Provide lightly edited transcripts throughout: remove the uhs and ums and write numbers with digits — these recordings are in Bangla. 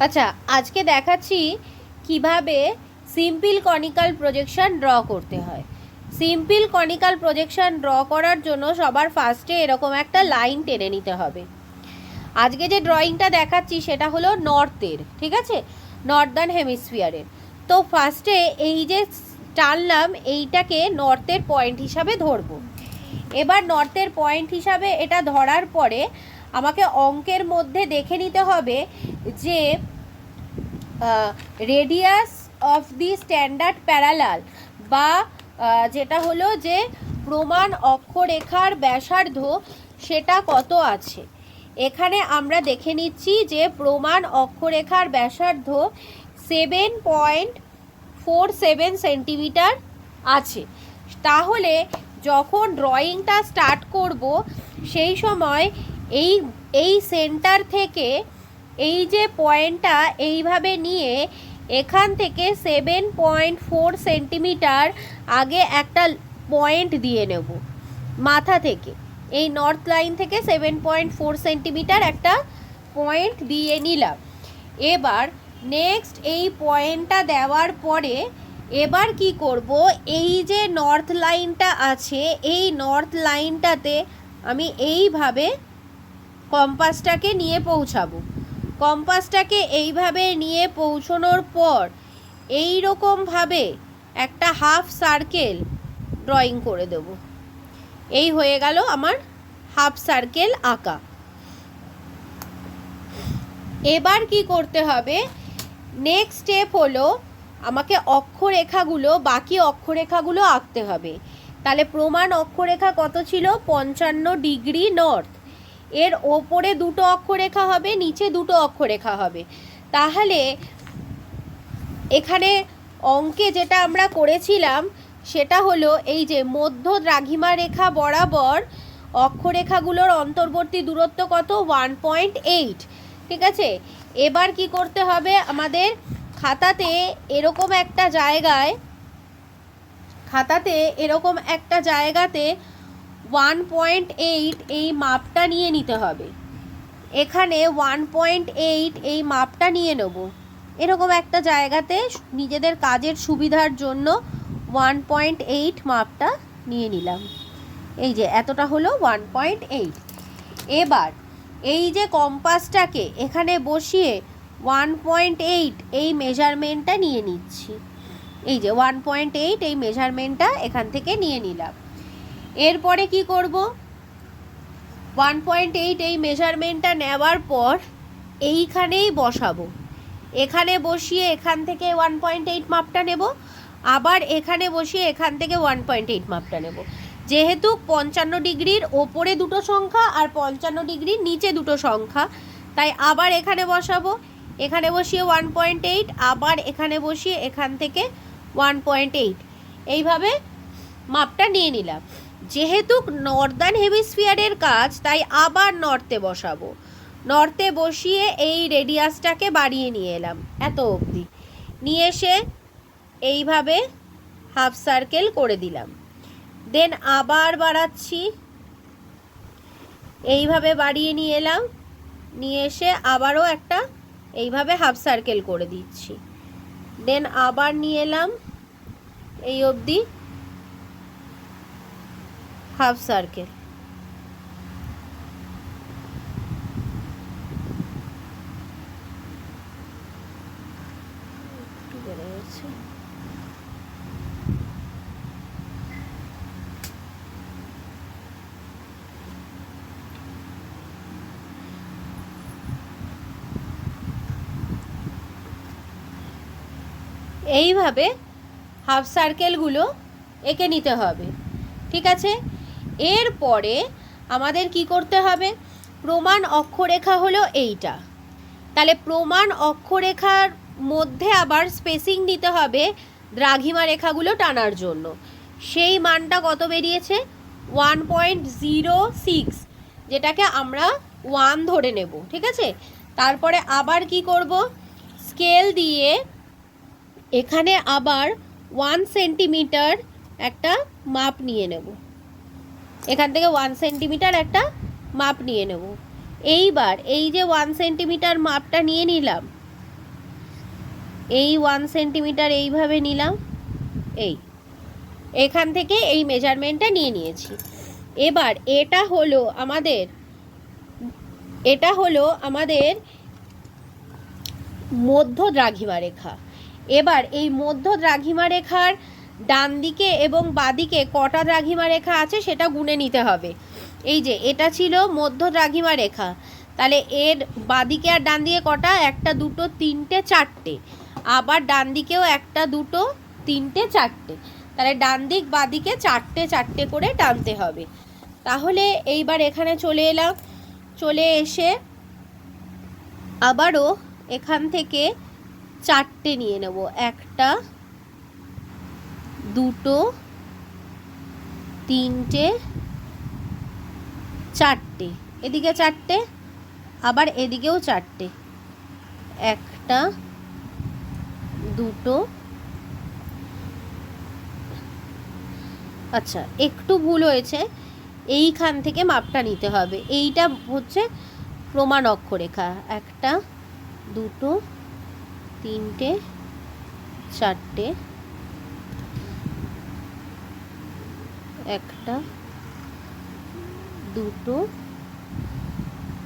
আচ্ছা, আজকে দেখাচ্ছি কিভাবে সিম্পল কনিক্যাল প্রজেকশন ড্র করতে হয়। সিম্পল কনিক্যাল প্রজেকশন ড্র করার জন্য সবার ফার্স্টে এরকম একটা লাইন টেনে নিতে হবে। আজকে যে ড্রয়িংটা দেখাচ্ছি সেটা হলো নর্থের, ঠিক আছে, নর্দার্ন হেমিস্ফিয়ারের। তো ফার্স্টে এই যে টানলাম এইটাকে নর্থের পয়েন্ট হিসাবে ধরবো। এবার নর্থের পয়েন্ট হিসাবে এটা ধরার পরে আমাকে অঙ্কের মধ্যে দেখে নিতে হবে যে radius of the standard parallel বা যেটা হলো যে প্রমাণ অক্ষরেখার ব্যাসার্ধ সেটা কত আছে। এখানে আমরা দেখে নিচ্ছি যে প্রমাণ অক্ষরেখার ব্যাসার্ধ 7.47 সেন্টিমিটার আছে। তাহলে যখন ড্রয়িংটা স্টার্ট করব সেই সময় এই সেন্টার থেকে এই যে পয়েন্টটা এইভাবে নিয়ে এখান থেকে 7.4 সেন্টিমিটার আগে একটা পয়েন্ট দিয়ে নেব মাথা থেকে। এই নর্থ লাইন থেকে 7.4 সেন্টিমিটার একটা পয়েন্ট দিয়ে নিলাম। এবার নেক্সট এই পয়েন্টটা দেওয়ার পরে এবার কি করব, এই যে নর্থ লাইনটা আছে এই নর্থ লাইনটাতে আমি এইভাবে কম্পাসটাকে নিয়ে পৌঁছাবো। কম্পাসটাকে এইভাবে নিয়ে পৌঁছানোর পর এই রকমভাবে একটা হাফ সার্কেল ড্রয়িং করে দেব। এই হয়ে গেল আমার হাফ সার্কেল আঁকা। এবার কি করতে হবে, নেক্সট স্টেপ হলো আমাকে অক্ষরেখাগুলো, বাকি অক্ষরেখাগুলো আঁকতে হবে। তাহলে প্রমাণ অক্ষরেখা কত ছিল, 55 ডিগ্রি নর্থ। এর ওপরে দুটো অক্ষরেখা হবে, নিচে দুটো অক্ষরেখা হবে। তাহলে এখানে অঙ্কে যেটা আমরা করেছিলাম সেটা হলো এই যে মধ্য দ্রাঘিমা রেখা বরাবর অক্ষরেখাগুলোর অন্তর্বর্তী দূরত্ব কত, 1.8, ঠিক আছে। এবার কি করতে হবে, আমাদের খাতাতে এরকম একটা জায়গাতে 1.8 এই মাপটা নিয়ে নিতে হবে। এখানে 1.8 এই মাপটা নিয়ে নেব। এরকম একটা জায়গাতে নিজেদের কাজের সুবিধার জন্য 1.8 মাপটা নিয়ে নিলাম। এই যে এতটা হলো 1.8। এবার এই যে কম্পাসটাকে এখানে বসিয়ে 1.8 এই মেজারমেন্টটা নিয়ে নিচ্ছি। এই যে 1.8 এই মেজারমেন্টটা এখান থেকে নিয়ে নিলাম। এরপরে কি করব, 1.8 এই মেজারমেন্টটা নেওয়ার পর এইখানেই বসাবো। এখানে বসিয়ে এখান থেকে 1.8 মাপটা নেব, আবার এখানে বসিয়ে এখান থেকে 1.8 মাপটা নেব। যেহেতু 55 ডিগ্রির ওপরে দুটো সংখ্যা আর 55 ডিগ্রির নিচে দুটো সংখ্যা, তাই আবার এখানে বসাবো। এখানে বসিয়ে 1.8, আবার এখানে বসিয়ে এখান থেকে 1.8 এইভাবে মাপটা নিয়ে নিলাম। যেহেতু নর্দার্ন হেমিস্ফিয়ারের কাজ তাই আবার নর্থে বসাবো। নর্থে বসিয়ে এই রেডিয়াসটাকে বাড়িয়ে নিয়ে এলাম এত অবধি, নিয়ে এসে এইভাবে হাফ সার্কেল করে দিলাম। দেন আবার বাড়াচ্ছি, এইভাবে বাড়িয়ে নিয়ে এলাম, নিয়ে এসে আবারও একটা এইভাবে হাফ সার্কেল করে দিচ্ছি। দেন আবার নিয়ে এলাম এই অবধি হাফ সার্কেল। এইভাবে হাফ সার্কেলগুলো এঁকে নিতে হবে, ঠিক আছে। এরপরে আমাদের কি করতে হবে, প্রমাণ অক্ষরেখা হলো এইটা। তাহলে প্রমাণ অক্ষরেখার মধ্যে আবার স্পেসিং নিতে হবে দ্রাঘিমা রেখাগুলো টানার জন্য। সেই মানটা কত বেরিয়েছে, 1.06, যেটাকে আমরা 1 ধরে নেব, ঠিক আছে। তারপরে আবার কি করব, স্কেল দিয়ে এখানে আবার 1 সেন্টিমিটার একটা মাপ নিয়ে নেব। এখান থেকে 1 সেন্টিমিটার একটা মাপ নিয়ে নেব। এইবার এই যে 1 সেন্টিমিটার মাপটা নিয়ে নিলাম, এই 1 সেন্টিমিটার এইভাবে নিলাম, এখান থেকে এই মেজারমেন্টটা নিয়ে নিয়েছি। এবার এটা হলো আমাদের মধ্য দ্রাঘিমা রেখা। এবার এই মধ্য দ্রাঘিমা রেখার ডান দিকে এবং বাদিকে কটা দ্রাঘিমা রেখা আছে সেটা গুনে নিতে হবে। এই যে এটা ছিল মধ্য দ্রাঘিমা রেখা, তাহলে এর বাদিকে আর ডান দিকে কটা, 1 2 3 4টে, আবার ডান দিকেও 1 2 3 4টে, তাহলে ডান দিক বাদিকে 4টে করে টানতে হবে। তাহলে এইবার এখানে চলে এলাম, চলে এসে আবারও এখান থেকে 4টে নিয়ে নেব, 1 2 3 4টে, এদিকে 4টে, আবার এদিকেও 4টে, 1 2। আচ্ছা, একটু ভুল হয়েছে, এইখান থেকে মাপটা নিতে হবে। এইটা হচ্ছে প্রমাণ অক্ষরেখা, 1 2 3 4টে, 1 2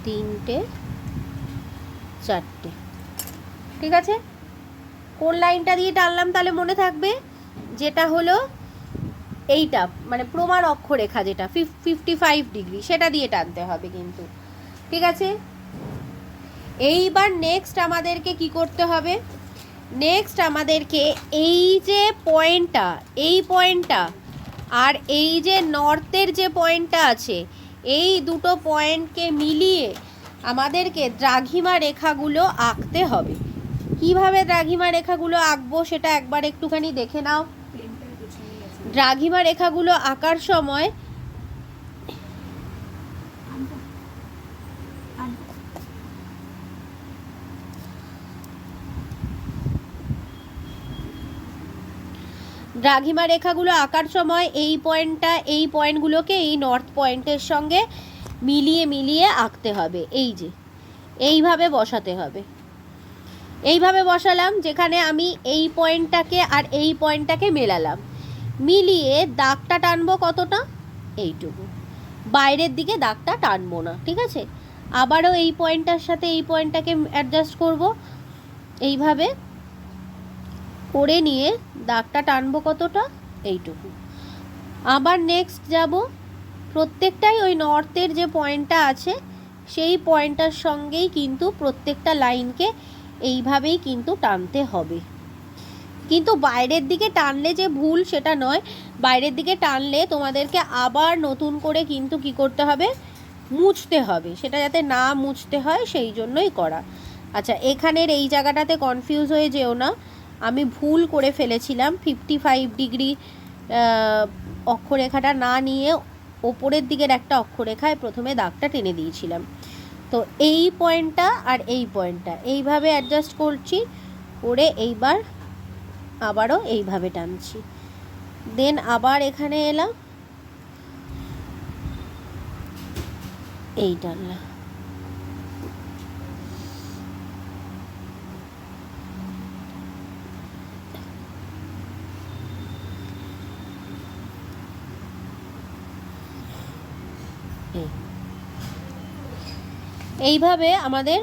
3 4টে। ঠিক আছে, কোন লাইনটা দিয়ে টানলাম তাহলে মনে থাকবে, যেটা হলো এইটা, মানে প্রমাণ অক্ষরেখা যেটা 55 ডিগ্রি, সেটা দিয়ে টানতে হবে কিন্তু। ঠিক আছে, এইবার নেক্সট আমাদেরকে কি করতে হবে, নেক্সট আমাদেরকে এই যে পয়েন্টটা, এই পয়েন্টটা আর এই যে নর্থের যে পয়েন্টটা আছে, এই দুটো পয়েন্টকে মিলিয়ে আমাদেরকে দ্রাঘিমা রেখাগুলো আঁকতে হবে। কিভাবে দ্রাঘিমা রেখাগুলো আঁকবো সেটা একবার একটুখানি দেখে নাও। দ্রাঘিমা রেখাগুলো আঁকার সময় দ্রাঘিমা রেখাগুলো আঁকার সময় এই পয়েন্টটা, এই পয়েন্টগুলোকে এই নর্থ পয়েন্টের সঙ্গে মিলিয়ে মিলিয়ে আঁকতে হবে। এই যে এইভাবে বসাতে হবে, এইভাবে বসালাম, যেখানে আমি এই পয়েন্টটাকে আর এই পয়েন্টটাকে মেলালাম, মিলিয়ে দাগটা টানবো কতটা, এইটুকু, বাইরের দিকে দাগটা টানবো না। ঠিক আছে, আবারও এই পয়েন্টটার সাথে এই পয়েন্টটাকে অ্যাডজাস্ট করব, এইভাবে করে নিয়ে দাগটা টানবো কতটা, এইটুকু। আবার নেক্সট যাব, প্রত্যেকটাই ওই নর্থের যে পয়েন্টটা আছে সেই পয়েন্টটার সঙ্গেই কিন্তু প্রত্যেকটা লাইনকে এইভাবেই কিন্তু টানতে হবে। কিন্তু বাইরের দিকে টানলে যে ভুল সেটা নয়, বাইরের দিকে টানলে তোমাদেরকে আবার নতুন করে কিন্তু কি করতে হবে, মুছতে হবে, সেটা যাতে না মুছতে হয় সেই জন্যই করা। আচ্ছা, এখানের এই জায়গাটাতে কনফিউজ হয়ে যেও না, আমি ভুল করে ফেলেছিলাম, 55 ডিগ্রি অক্ষরেখাটা না নিয়ে ওপরের দিকের একটা অক্ষরেখায় প্রথমে দাগটা টেনে দিয়েছিলাম। তো এই পয়েন্টটা আর এই পয়েন্টটা এইভাবে অ্যাডজাস্ট করছি, করে এইবার আবারও এইভাবে টানছি, দেন আবার এখানে এলাম, এই টানলাম। এইভাবে আমাদের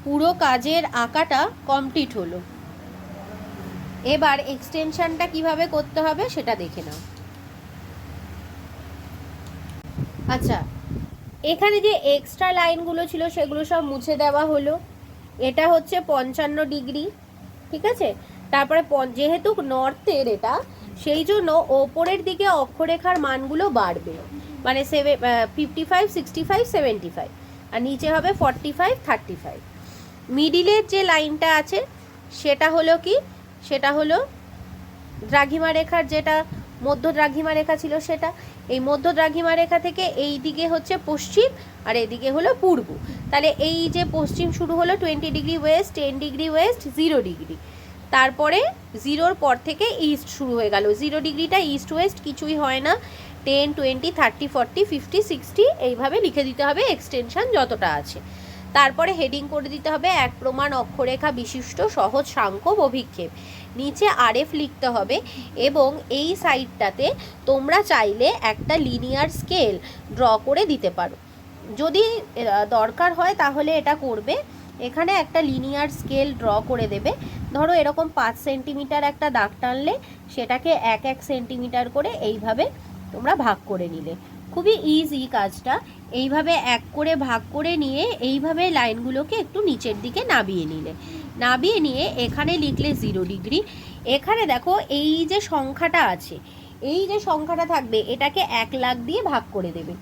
পুরো কাজের আঁকাটা কমপ্লিট হলো। এবার এক্সটেনশনটা কিভাবে করতে হবে সেটা দেখে নাও। আচ্ছা, এখানে যে এক্সট্রা লাইনগুলো ছিল সেগুলো সব মুছে দেওয়া হলো। এটা হচ্ছে 55 ডিগ্রি, ঠিক আছে। তারপরে যেহেতু নর্থের এটা, সেই জন্য ওপরের দিকে অক্ষরেখার মানগুলো বাড়বে, মানে 55 65 75, আর নিচে হবে 45 35। মিডিলের যে লাইনটা আছে সেটা হলো কি, সেটা হলো দ্রাঘিমা রেখার, যেটা মধ্য দ্রাঘিমা রেখা ছিল সেটা। এই মধ্য দ্রাঘিমা রেখা থেকে এই দিকে হচ্ছে পশ্চিম আর এদিকে হলো পূর্ব। তাহলে এই যে পশ্চিম শুরু হলো 20 degree West, 10 degree West, 0 degree, তারপরে 0-র পর থেকে ইস্ট শুরু হয়ে গেল। 0 ডিগ্রিটা ইস্ট ওয়েস্ট কিছুই হয় না, 10 20 30 40 50 60 এইভাবে লিখে দিতে হবে এক্সটেনশন যতটা আছে। তারপরে হেডিং করে দিতে হবে এক প্রমাণ অক্ষরেখা বিশিষ্ট সহজ সাংখ্য অভিক্ষেপ। নিচে আরএফ লিখতে হবে এবং এই সাইডটাতে তোমরা চাইলে একটা লিনিয়ার স্কেল ড্র করে দিতে পারো, যদি দরকার হয় তাহলে এটা করবে। এখানে একটা লিনিয়ার স্কেল ড্র করে দেবে। ধরো এরকম 5 সেন্টিমিটার একটা দাগ টানলে সেটাকে 1 সেন্টিমিটার করে এইভাবে তোমরা ভাগ করে নিলে। খুবই ইজি কাজটা। এইভাবে এক করে ভাগ করে নিয়ে এইভাবে লাইনগুলোকে একটু নিচের দিকে নামিয়ে নিলে, নামিয়ে নিয়ে এখানে লিখলে 0 ডিগ্রি। এখানে দেখো এই যে সংখ্যাটা আছে, এই যে সংখ্যাটা থাকবে এটাকে 1 লাখ দিয়ে ভাগ করে দেবে।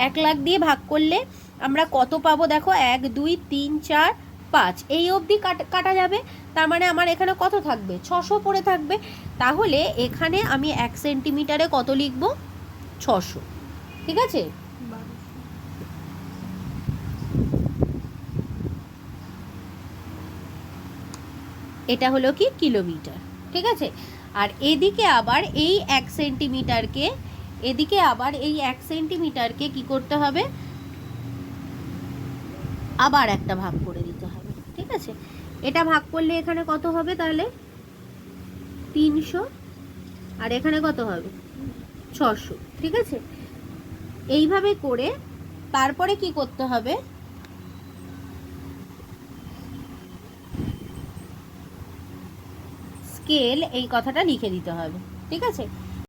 1 লাখ দিয়ে ভাগ করলে আমরা কত পাবো দেখো, 1 2 3 4 5 এই অবধি কাটা যাবে। তার মানে আমার এখানে কত থাকবে, 600 পড়ে থাকবে। তাহলে এখানে আমি 1 সেন্টিমিটারে কত লিখব, 600। ঠিক আছে, এটা হলো কি কিলোমিটার। ঠিক আছে, আর এদিকে আবার এই 1 সেন্টিমিটারকে, এদিকে আবার এই 1 সেন্টিমিটারকে কি করতে হবে, আবার একটা ভাগ করে দিতে হবে। ঠিক আছে, এটা ভাগ করলে এখানে কত হবে তাহলে 300, আর এখানে কত হবে 600। ঠিক আছে, এইভাবে করে তারপরে কি করতে হবে, স্কেল এই কথাটা লিখে দিতে হবে। ঠিক আছে,